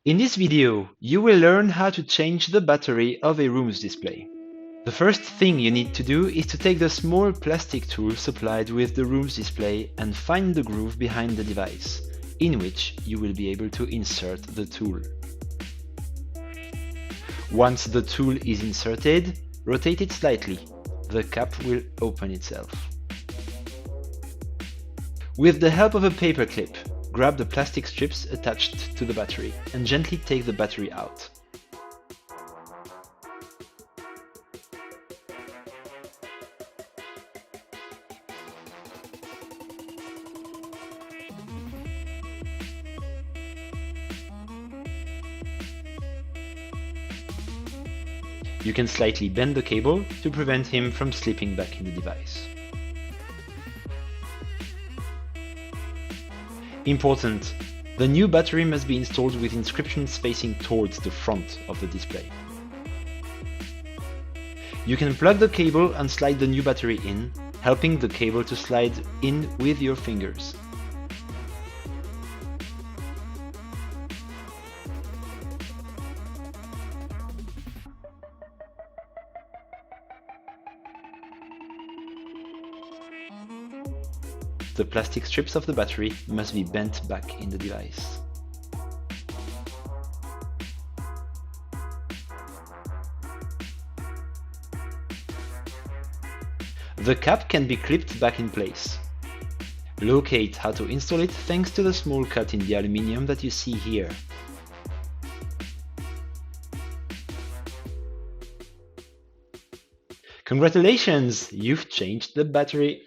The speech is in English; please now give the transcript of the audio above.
In this video, you will learn how to change the battery of a ROOMZ display. The first thing you need to do is to take the small plastic tool supplied with the ROOMZ display and find the groove behind the device, in which you will be able to insert the tool. Once the tool is inserted, rotate it slightly. The cap will open itself. With the help of a paper clip, grab the plastic strips attached to the battery and gently take the battery out. You can slightly bend the cable to prevent him from slipping back in the device. Important: the new battery must be installed with inscriptions facing towards the front of the display. You can plug the cable and slide the new battery in, helping the cable to slide in with your fingers. The plastic strips of the battery must be bent back in the device. The cap can be clipped back in place. Locate how to install it thanks to the small cut in the aluminium that you see here. Congratulations! You've changed the battery!